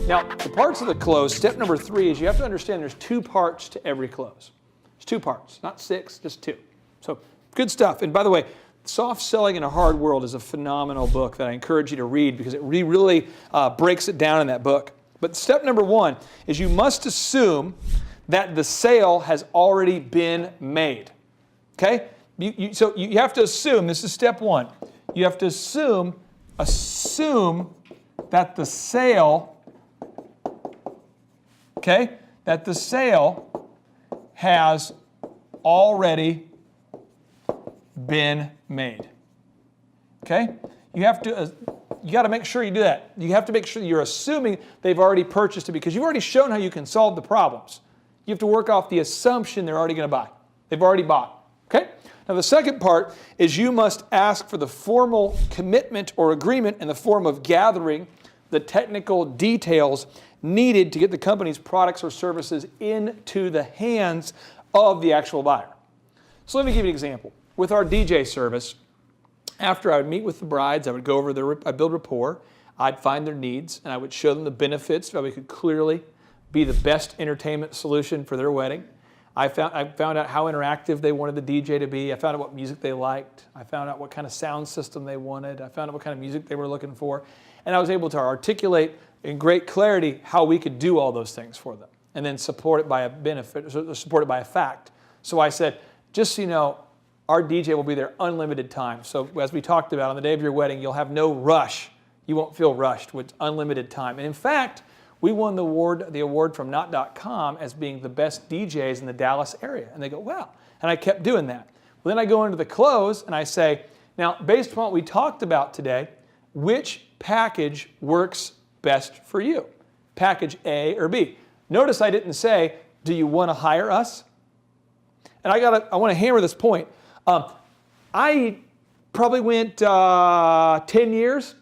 Now, the parts of the close, step number 3 is you have to understand there's 2 parts to every close. There's 2 parts, not 6, just 2. So, good stuff. And by the way, Soft Selling in a Hard World is a phenomenal book that I encourage you to read because it really breaks it down in that book. But step number 1 is you must assume that the sale has already been made. Okay? So you have to assume, this is step 1, you have to assume that the sale, okay, that the sale has already been made. Okay? You got to make sure you do that. You have to make sure you're assuming they've already purchased it because you've already shown how you can solve the problems. You have to work off the assumption they're already going to buy. They've already bought. Okay? Now the second part is you must ask for the formal commitment or agreement in the form of gathering the technical details needed to get the company's products or services into the hands of the actual buyer. So let me give you an example. With our DJ service, after I would meet with the brides, I would go over I'd build rapport, I'd find their needs, and I would show them the benefits so we could clearly be the best entertainment solution for their wedding. I found out how interactive they wanted the DJ to be. I found out what music they liked. I found out what kind of sound system they wanted. I found out what kind of music they were looking for. And I was able to articulate in great clarity how we could do all those things for them and then support it by a benefit, support it by a fact. So I said, just so you know, our DJ will be there unlimited time. So as we talked about, on the day of your wedding, you'll have no rush. You won't feel rushed with unlimited time. And in fact, we won the award from Not.com as being the best DJs in the Dallas area. And they go, wow. And I kept doing that. Well, then I go into the close and I say, now, based on what we talked about today, which package works best for you? Package A or B? Notice I didn't say, do you want to hire us? And I want to hammer this point. I probably went 10 years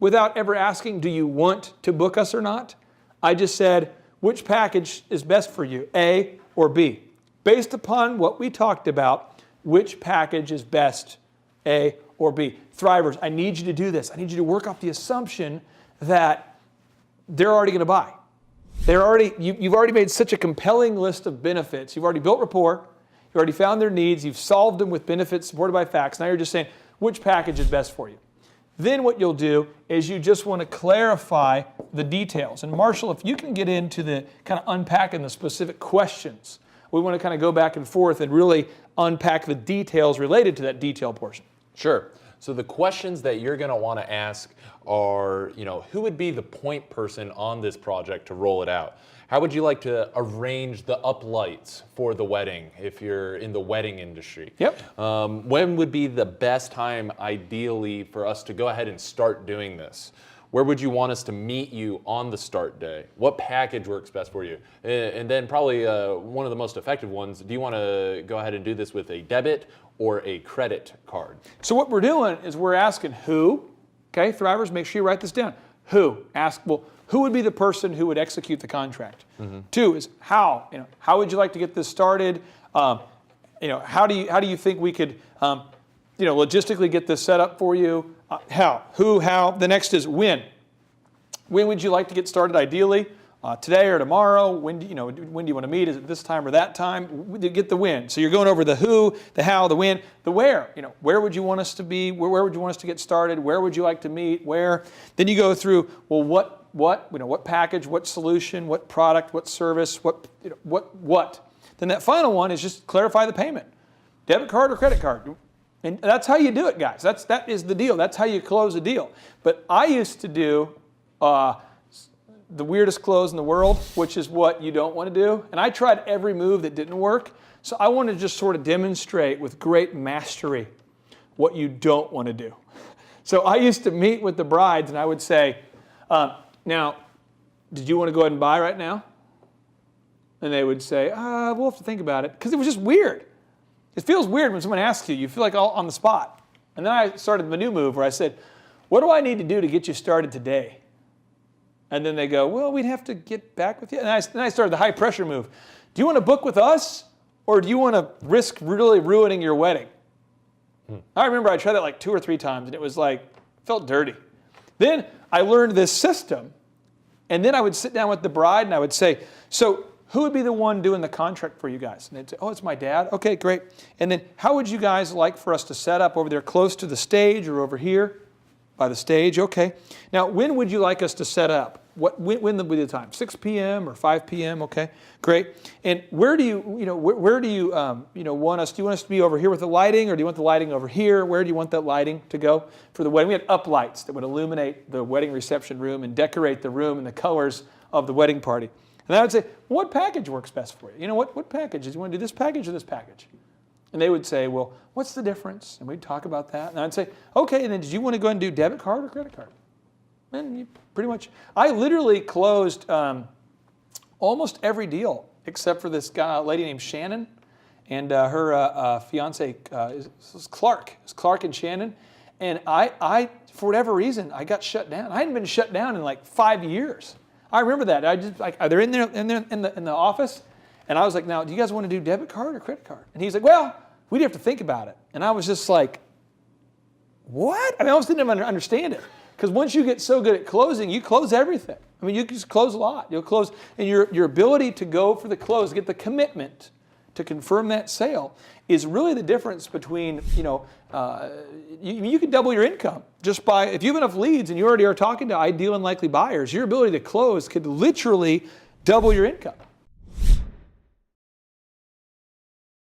without ever asking, do you want to book us or not? I just said, which package is best for you, A or B? Based upon what we talked about, which package is best, A or B? Thrivers, I need you to do this. I need you to work off the assumption that they're already going to buy. You've already made such a compelling list of benefits. You've already built rapport. You've already found their needs. You've solved them with benefits supported by facts. Now you're just saying, which package is best for you? Then what you'll do is you just want to clarify the details. And Marshall, if you can get into the kind of unpacking the specific questions, we want to kind of go back and forth and really unpack the details related to that detail portion. Sure. So the questions that you're going to want to ask are, who would be the point person on this project to roll it out? How would you like to arrange the uplights for the wedding if you're in the wedding industry? Yep. When would be the best time, ideally, for us to go ahead and start doing this? Where would you want us to meet you on the start day? What package works best for you? And then probably one of the most effective ones, do you want to go ahead and do this with a debit or a credit card? So what we're doing is we're asking who, okay, Thrivers, make sure you write this down. Who? Ask, well, who would be the person who would execute the contract? Mm-hmm. 2 is how. How would you like to get this started? How do you think we could, logistically get this set up for you? How? Who? How? The next is when. When would you like to get started? Ideally, today or tomorrow. When do you want to meet? Is it this time or that time? Get the when. So you're going over the who, the how, the when, the where. Where would you want us to be? Where would you want us to get started? Where would you like to meet? Where? Then you go through, well, what package, what solution, what product, what service, what. Then that final one is just clarify the payment. Debit card or credit card. And that's how you do it, guys. That is the deal. That's how you close a deal. But I used to do the weirdest close in the world, which is what you don't want to do. And I tried every move that didn't work. So I want to just sort of demonstrate with great mastery what you don't want to do. So I used to meet with the brides and I would say, now, did you want to go ahead and buy right now? And they would say, we'll have to think about it. Because it was just weird. It feels weird when someone asks you. You feel like all on the spot. And then I started the new move where I said, what do I need to do to get you started today? And then they go, well, we'd have to get back with you. And then I started the high pressure move. Do you want to book with us? Or do you want to risk really ruining your wedding? I remember I tried that like 2 or 3 times. And it was like, felt dirty. Then I learned this system, and then I would sit down with the bride and I would say, so who would be the one doing the contract for you guys? And they'd say, oh, it's my dad. Okay, great. And then how would you guys like for us to set up over there close to the stage or over here by the stage? Okay. Now, when would you like us to set up? When would be the time? 6 p.m. or 5 p.m.? Okay, great. And where do you want us? Do you want us to be over here with the lighting, or do you want the lighting over here? Where do you want that lighting to go for the wedding? We had up lights that would illuminate the wedding reception room and decorate the room in the colors of the wedding party. And I would say, well, what package works best for you? What package? Do you want to do this package or this package? And they would say, well, what's the difference? And we'd talk about that. And I'd say, okay, and then did you want to go ahead and do debit card or credit card? And you pretty much, I literally closed almost every deal except for this lady named Shannon and her fiance is Clark. It's Clark and Shannon. And I, for whatever reason, I got shut down. I hadn't been shut down in like 5 years. I remember that. I just they're in there in the office, and I was like, now, do you guys want to do debit card or credit card? And he's like, well, we'd have to think about it. And I was just like, what? I mean, I almost didn't even understand it. Because once you get so good at closing, you close everything. I mean, you can just close a lot. You'll close, and your ability to go for the close, get the commitment to confirm that sale is really the difference between, you can double your income just by, if you have enough leads and you already are talking to ideal and likely buyers, your ability to close could literally double your income.